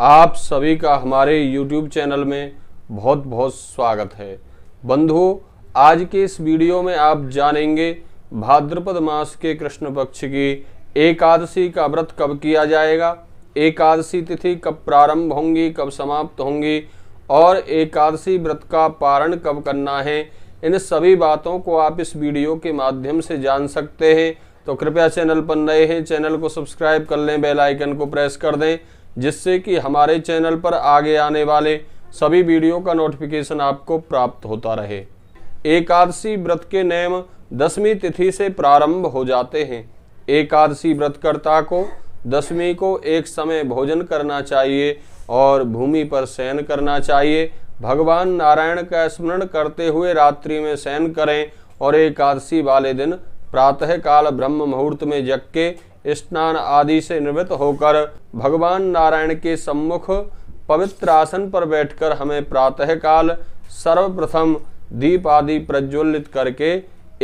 आप सभी का हमारे YouTube चैनल में बहुत बहुत स्वागत है। बंधुओं, आज के इस वीडियो में आप जानेंगे भाद्रपद मास के कृष्ण पक्ष की एकादशी का व्रत कब किया जाएगा, एकादशी तिथि कब प्रारंभ होंगी, कब समाप्त होंगी और एकादशी व्रत का पारण कब करना है। इन सभी बातों को आप इस वीडियो के माध्यम से जान सकते हैं। तो कृपया चैनल पर नए हैं, चैनल को सब्सक्राइब कर लें, बेल आइकन को प्रेस कर दें, जिससे कि हमारे चैनल पर आगे आने वाले सभी वीडियो का नोटिफिकेशन आपको प्राप्त होता रहे। एकादशी व्रत के नियम 10वीं तिथि से प्रारंभ हो जाते हैं। एकादशी व्रतकर्ता को 10वीं को एक समय भोजन करना चाहिए और भूमि पर शयन करना चाहिए। भगवान नारायण का स्मरण करते हुए रात्रि में शयन करें और एकादशी वाले दिन प्रातः काल ब्रह्म मुहूर्त में जग के स्नान आदि से निवृत्त होकर भगवान नारायण के सम्मुख पवित्र आसन पर बैठकर हमें प्रातः काल सर्वप्रथम दीप आदि प्रज्वलित करके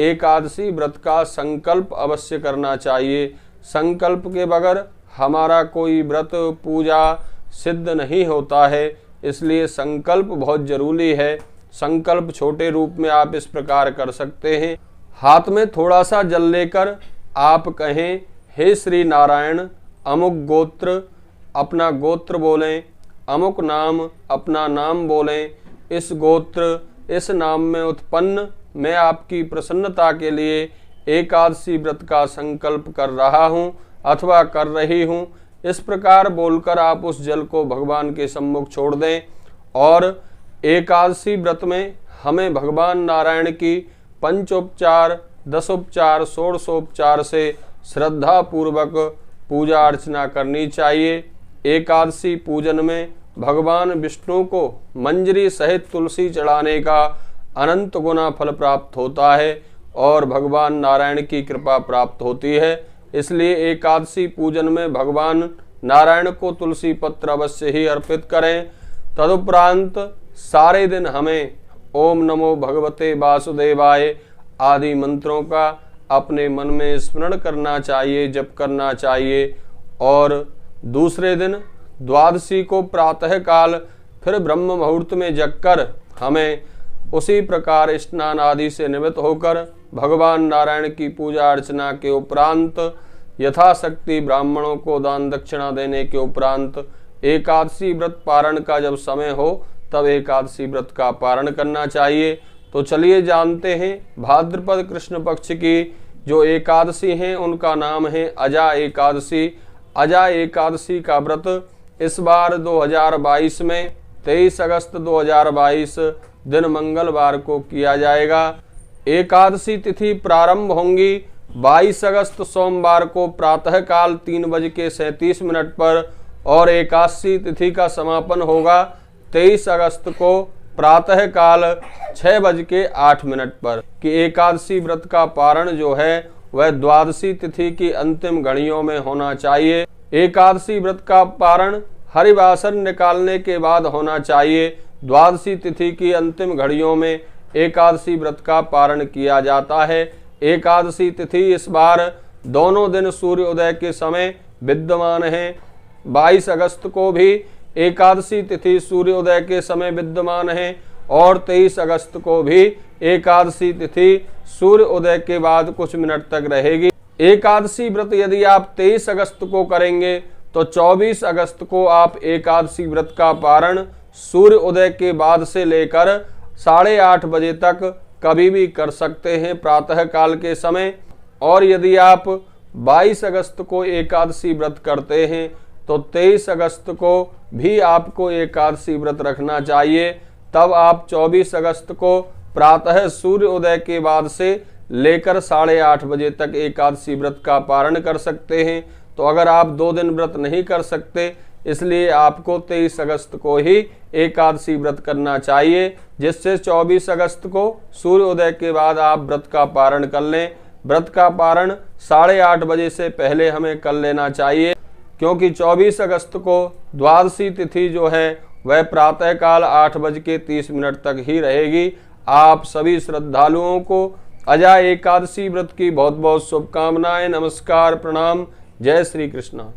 एकादशी व्रत का संकल्प अवश्य करना चाहिए। संकल्प के बगैर हमारा कोई व्रत पूजा सिद्ध नहीं होता है, इसलिए संकल्प बहुत जरूरी है। संकल्प छोटे रूप में आप इस प्रकार कर सकते हैं। हाथ में थोड़ा सा जल लेकर आप कहें, हे श्री नारायण, अमुक गोत्र अपना गोत्र बोलें, अमुक नाम अपना नाम बोलें। इस गोत्र इस नाम में उत्पन्न मैं आपकी प्रसन्नता के लिए एकादशी व्रत का संकल्प कर रहा हूँ अथवा कर रही हूँ। इस प्रकार बोलकर आप उस जल को भगवान के सम्मुख छोड़ दें और एकादशी व्रत में हमें भगवान नारायण की पंचोपचार, दशोपचार, षोडशोपचार से श्रद्धा पूर्वक पूजा अर्चना करनी चाहिए। एकादशी पूजन में भगवान विष्णु को मंजरी सहित तुलसी चढ़ाने का अनंत गुना फल प्राप्त होता है और भगवान नारायण की कृपा प्राप्त होती है। इसलिए एकादशी पूजन में भगवान नारायण को तुलसी पत्र अवश्य ही अर्पित करें। तदुपरांत सारे दिन हमें ओम नमो भगवते वासुदेवाय आदि मंत्रों का अपने मन में स्मरण करना चाहिए, जप करना चाहिए। और दूसरे दिन द्वादशी को प्रातः काल फिर ब्रह्म मुहूर्त में जगकर हमें उसी प्रकार स्नान आदि से निवृत्त होकर भगवान नारायण की पूजा अर्चना के उपरांत यथाशक्ति ब्राह्मणों को दान दक्षिणा देने के उपरांत एकादशी व्रत पारण का जब समय हो तब एकादशी व्रत का पारण करना चाहिए। तो चलिए जानते हैं भाद्रपद कृष्ण पक्ष की जो एकादशी हैं उनका नाम है अजा एकादशी। अजा एकादशी का व्रत इस बार 2022 में 23 अगस्त 2022 दिन मंगलवार को किया जाएगा। एकादशी तिथि प्रारंभ होंगी 22 अगस्त सोमवार को प्रातः काल 3:37 पर और एकादशी तिथि का समापन होगा 23 अगस्त को प्रातः काल 6:08 पर। कि एकादशी व्रत का पारण जो है वह द्वादशी तिथि की अंतिम घड़ियों में होना चाहिए। एकादशी व्रत का पारण हरिवासर निकालने के बाद होना चाहिए। द्वादशी तिथि की अंतिम घड़ियों में एकादशी व्रत का पारण किया जाता है। एकादशी तिथि इस बार दोनों दिन सूर्योदय के समय विद्यमान है। 22 अगस्त को भी एकादशी तिथि सूर्योदय के समय विद्यमान है और 23 अगस्त को भी एकादशी तिथि सूर्योदय के बाद कुछ मिनट तक रहेगी। एकादशी व्रत यदि आप 23 अगस्त को करेंगे तो 24 अगस्त को आप एकादशी व्रत का पारण सूर्योदय के बाद से लेकर 8:30 बजे तक कभी भी कर सकते हैं प्रातः काल के समय। और यदि आप 22 अगस्त को एकादशी व्रत करते हैं तो 23 अगस्त को भी आपको एकादशी व्रत रखना चाहिए। तब आप 24 अगस्त को प्रातः सूर्योदय के बाद से लेकर 8:30 बजे तक एकादशी व्रत का पारण कर सकते हैं। तो अगर आप 2 दिन व्रत नहीं कर सकते, इसलिए आपको 23 अगस्त को ही एकादशी व्रत करना चाहिए, जिससे 24 अगस्त को सूर्योदय के बाद आप व्रत का पारण कर लें। व्रत का पारण 8:30 बजे से पहले हमें कर लेना चाहिए, क्योंकि 24 अगस्त को द्वादशी तिथि जो है वह प्रातः काल 8:30 तक ही रहेगी। आप सभी श्रद्धालुओं को अजा एकादशी व्रत की बहुत बहुत शुभकामनाएं। नमस्कार, प्रणाम, जय श्री कृष्ण।